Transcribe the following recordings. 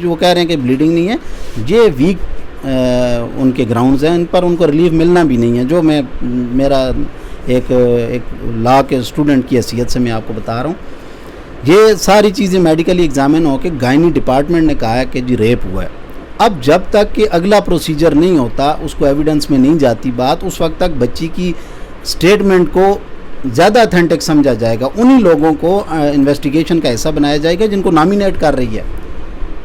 جو کہہ رہے ہیں کہ بلیڈنگ نہیں ہے، یہ ویک ان کے گراؤنڈز ہیں، ان پر ان کو ریلیف ملنا بھی نہیں ہے، جو میں میرا ایک لا کے اسٹوڈنٹ کی حیثیت سے میں آپ کو بتا رہا ہوں۔ یہ ساری چیزیں میڈیکلی ایگزامن ہو کے گائنی ڈپارٹمنٹ نے کہا ہے کہ جی ریپ ہوا ہے۔ اب جب تک کہ اگلا پروسیجر نہیں ہوتا، اس کو ایویڈنس میں نہیں جاتی بات، اس وقت تک بچی کی سٹیٹمنٹ کو زیادہ اتھینٹک سمجھا جائے گا، انہی لوگوں کو انویسٹیگیشن کا حصہ بنایا جائے گا جن کو نامینیٹ کر رہی ہے۔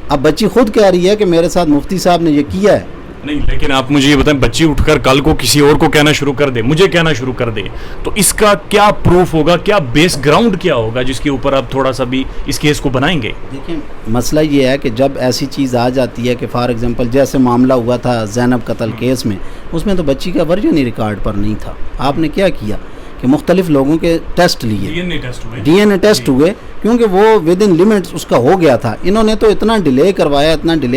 اب بچی خود کہہ رہی ہے کہ میرے ساتھ مفتی صاحب نے یہ کیا ہے۔ نہیں، لیکن آپ مجھے یہ بتائیں، بچی اٹھ کر کل کو کسی اور کو کہنا شروع کر دے، مجھے کہنا شروع کر دے، تو اس کا کیا پروف ہوگا، کیا بیس گراؤنڈ کیا ہوگا جس کے اوپر آپ تھوڑا سا بھی اس کیس کو بنائیں گے؟ دیکھیں مسئلہ یہ ہے کہ جب ایسی چیز آ جاتی ہے کہ فار ایگزامپل جیسے معاملہ ہوا تھا زینب قتل کیس میں، اس میں تو بچی کا ورژن ہی ریکارڈ پر نہیں تھا۔ آپ نے کیا کیا کہ مختلف لوگوں کے ٹیسٹ لیے، ڈی این اے ٹیسٹ ہوئے، کیونکہ وہ ود ان لیمٹس اس کا ہو گیا تھا۔ انہوں نے تو اتنا ڈیلے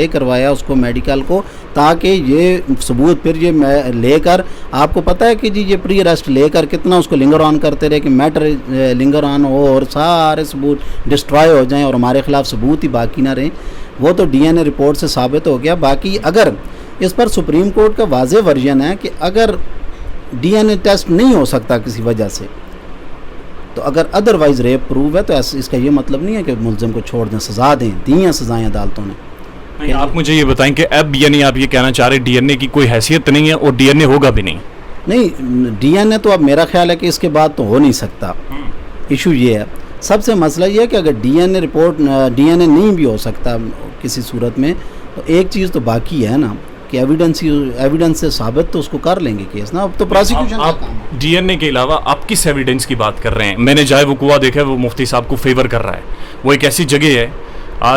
کروایا اس کو میڈیکل کو، تاکہ یہ ثبوت پھر یہ لے کر، آپ کو پتہ ہے کہ جی یہ پری اریسٹ لے کر کتنا اس کو لنگر آن کرتے رہے کہ میٹر لنگر آن ہو اور سارے ثبوت ڈسٹرائے ہو جائیں اور ہمارے خلاف ثبوت ہی باقی نہ رہیں۔ وہ تو ڈی این اے رپورٹ سے ثابت ہو گیا۔ باقی اگر اس پر سپریم کورٹ کا واضح ورژن ہے کہ اگر ڈی این اے ٹیسٹ نہیں ہو سکتا کسی وجہ سے، تو اگر ادروائز ریپ پروو ہے تو اس کا یہ مطلب نہیں ہے کہ ملزم کو چھوڑ دیں، سزا دیں، دی ہیں سزائیں عدالتوں نے۔ نہیں، آپ مجھے یہ بتائیں کہ اب یعنی آپ یہ کہنا چاہ رہے ڈی این اے کی کوئی حیثیت نہیں ہے اور ڈی این اے ہوگا بھی نہیں؟ نہیں، ڈی این اے تو اب میرا خیال ہے کہ اس کے بعد تو ہو نہیں سکتا۔ ایشو یہ ہے، سب سے مسئلہ یہ ہے کہ اگر ڈی این اے رپورٹ ڈی این اے نہیں بھی ہو سکتا کسی صورت میں، تو ایک چیز تو باقی ہے نا کہ ایویڈنس سے ثابت تو اس کو کر لیں گے کیس نا۔ اب تو پروسیکیوشن کا کام ہے۔ ڈی این اے کے علاوہ آپ کس ایویڈنس کی بات کر رہے ہیں؟ میں نے جائے وقوع دیکھا ہے، وہ مفتی صاحب کو فیور کر رہا ہے۔ وہ ایک ایسی جگہ ہے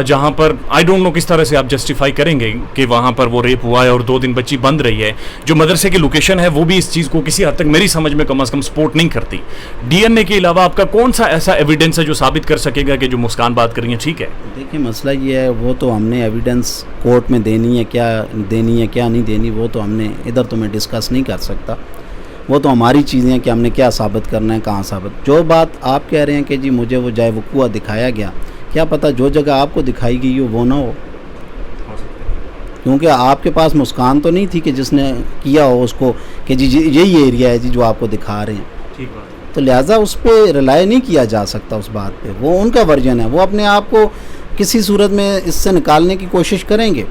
جہاں پر آئی ڈونٹ نو کس طرح سے آپ جسٹیفائی کریں گے کہ وہاں پر وہ ریپ ہوا ہے اور 2 دن بچی بند رہی ہے۔ جو مدرسے کی لوکیشن ہے وہ بھی اس چیز کو کسی حد تک میری سمجھ میں کم از کم سپورٹ نہیں کرتی۔ ڈی این اے کے علاوہ آپ کا کون سا ایسا ایویڈنس ہے جو ثابت کر سکے گا کہ جو مسکان بات کر رہی ہیں ٹھیک ہے؟ دیکھیں مسئلہ یہ ہے، وہ تو ہم نے ایویڈنس کورٹ میں دینی ہے کیا نہیں دینی، وہ تو ہم نے ادھر تو میں ڈسکس نہیں کر سکتا۔ وہ تو ہماری چیزیں ہیں کہ ہم نے کیا ثابت کرنا ہے، کہاں ثابت۔ جو بات آپ کہہ رہے ہیں کہ جی مجھے وہ جائے وقوع دکھایا گیا، کیا پتہ جو جگہ آپ کو دکھائی گئی ہو وہ نہ ہو، کیونکہ آپ کے پاس مسکان تو نہیں تھی کہ جس نے کیا ہو اس کو کہ جی یہی ایریا ہے جی جو آپ کو دکھا رہے ہیں، تو لہٰذا اس پہ ریلائی نہیں کیا جا سکتا اس بات پہ۔ وہ ان کا ورژن ہے، وہ اپنے آپ کو کسی صورت میں اس سے نکالنے کی کوشش کریں گے،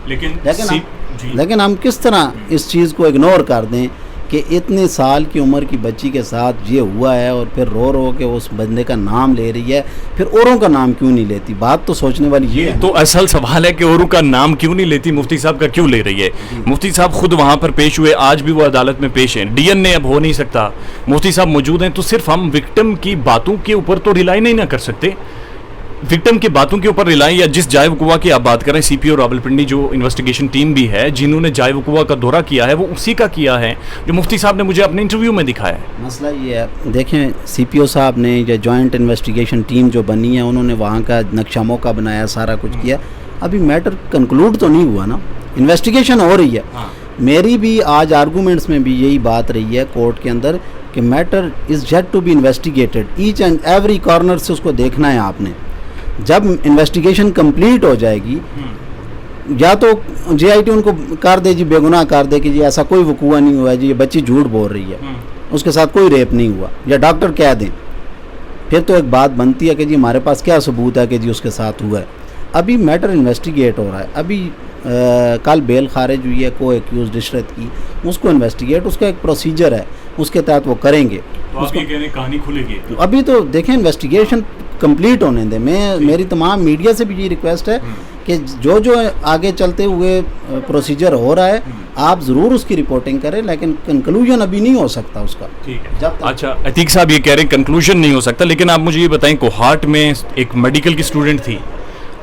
لیکن ہم کس طرح اس چیز کو اگنور کر دیں کہ اتنے سال کی عمر کی بچی کے ساتھ یہ ہوا ہے اور پھر رو کے اس بندے کا نام لے رہی ہے، پھر اوروں کا نام کیوں نہیں لیتی؟ بات تو سوچنے والی یہ ہے۔ تو اصل سوال ہے کہ اوروں کا نام کیوں نہیں لیتی، مفتی صاحب کا کیوں لے رہی ہے؟ مفتی صاحب خود وہاں پر پیش ہوئے، آج بھی وہ عدالت میں پیش ہیں۔ ڈی این اے اب ہو نہیں سکتا، مفتی صاحب موجود ہیں، تو صرف ہم وکٹم کی باتوں کے اوپر تو ریلائی نہیں نہ کر سکتے۔ وکٹم کی باتوں کے اوپر ریلائی، یا جس جائے وقوع کی آپ بات کر رہے ہیں، سی پی او راولپنڈی جو انویسٹیگیشن ٹیم بھی ہے جنہوں نے جائے وقوع کا دورہ کیا ہے، وہ اسی کا کیا ہے جو مفتی صاحب نے مجھے اپنے انٹرویو میں دکھایا ہے۔ مسئلہ یہ ہے، دیکھیں سی پی او صاحب نے یہ جوائنٹ انویسٹیگیشن ٹیم جو بنی ہے، انہوں نے وہاں کا نقشہ موقع بنایا، سارا کچھ کیا، ابھی میٹر کنکلوڈ تو نہیں ہوا نا، انویسٹیگیشن ہو رہی ہے۔ میری بھی آج آرگومنٹس میں بھی یہی بات رہی ہے کورٹ کے اندر کہ matter is yet to be investigated, each and every corner سے اس کو دیکھنا ہے آپ نے۔ جب انویسٹیگیشن کمپلیٹ ہو جائے گی، یا تو جے آئی ٹی ان کو کر دے جی بے گناہ کر دے کہ جی ایسا کوئی وقوع نہیں ہوا ہے جی، یہ بچی جھوٹ بول رہی ہے، اس کے ساتھ کوئی ریپ نہیں ہوا، یا ڈاکٹر کہہ دیں، پھر تو ایک بات بنتی ہے کہ جی ہمارے پاس کیا ثبوت ہے کہ جی اس کے ساتھ ہوا ہے۔ ابھی میٹر انویسٹیگیٹ ہو رہا ہے، ابھی کل بیل خارج ہوئی ہے کو ایکیوزڈ عشرت کی، اس کو انویسٹیگیٹ، اس کا ایک پروسیجر ہے، اس کے تحت وہ کریں گے۔ کہانی کھلے گی ابھی تو دیکھیں انویسٹیگیشن کمپلیٹ ہونے دیں۔ میری تمام میڈیا سے بھی یہ ریکویسٹ ہے کہ جو آگے چلتے ہوئے پروسیجر ہو رہا ہے آپ ضرور اس کی رپورٹنگ کریں، لیکن کنکلوژن ابھی نہیں ہو سکتا اس کا۔ اچھا، عتیق صاحب یہ کہہ رہے ہیں کنکلوژن نہیں ہو سکتا، لیکن آپ مجھے یہ بتائیں کوہاٹ میں ایک میڈیکل کی اسٹوڈنٹ تھی،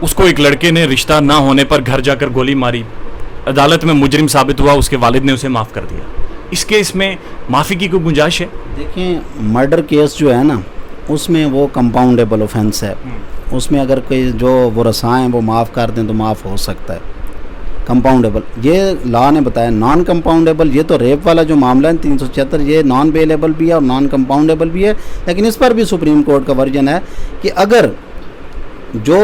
اس کو ایک لڑکے نے رشتہ نہ ہونے پر گھر جا کر گولی ماری، عدالت میں مجرم ثابت ہوا، اس کے والد نے اسے معاف کر دیا۔ اس کیس میں معافی کی کوئی گنجائش ہے؟ دیکھیں مرڈر کیس جو ہے نا، اس میں وہ کمپاؤنڈیبل اوفینس ہے، اس میں اگر کوئی جو ورثاء ہیں وہ معاف کر دیں تو معاف ہو سکتا ہے۔ کمپاؤنڈیبل یہ لا نے بتایا، نان کمپاؤنڈیبل یہ تو ریپ والا جو معاملہ ہے 376 یہ نان بیلیبل بھی ہے اور نان کمپاؤنڈیبل بھی ہے، لیکن اس پر بھی سپریم کورٹ کا ورژن ہے کہ اگر جو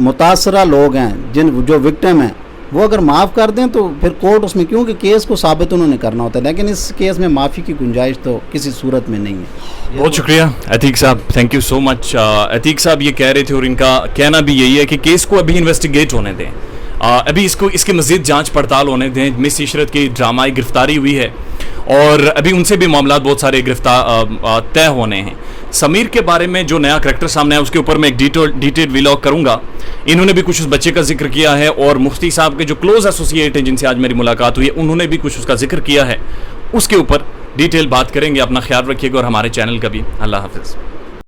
متاثرہ لوگ ہیں جو وکٹم ہیں وہ اگر معاف کر دیں تو پھر کورٹ اس میں کیونکہ کیس کو ثابت انہوں نے کرنا ہوتا ہے، لیکن اس کیس میں معافی کی گنجائش تو کسی صورت میں نہیں ہے۔ بہت شکریہ عتیق صاحب، تھینک یو سو مچ۔ عتیق صاحب یہ کہہ رہے تھے اور ان کا کہنا بھی یہی ہے کہ کیس کو ابھی انویسٹیگیٹ ہونے دیں، ابھی اس کی مزید جانچ پڑتال ہونے دیں۔ مس عشرت کی ڈرامائی گرفتاری ہوئی ہے اور ابھی ان سے بھی معاملات بہت سارے طے ہونے ہیں۔ سمیر کے بارے میں جو نیا کریکٹر سامنے آیا اس کے اوپر میں ایک ڈیٹیل ویلاگ کروں گا۔ انہوں نے بھی کچھ اس بچے کا ذکر کیا ہے اور مفتی صاحب کے جو کلوز ایسوسیٹ ہیں جن سے آج میری ملاقات ہوئی ہے انہوں نے بھی کچھ اس کا ذکر کیا ہے، اس کے اوپر ڈیٹیل بات کریں گے۔ اپنا خیال رکھیے گا اور ہمارے چینل کا بھی۔ اللہ حافظ۔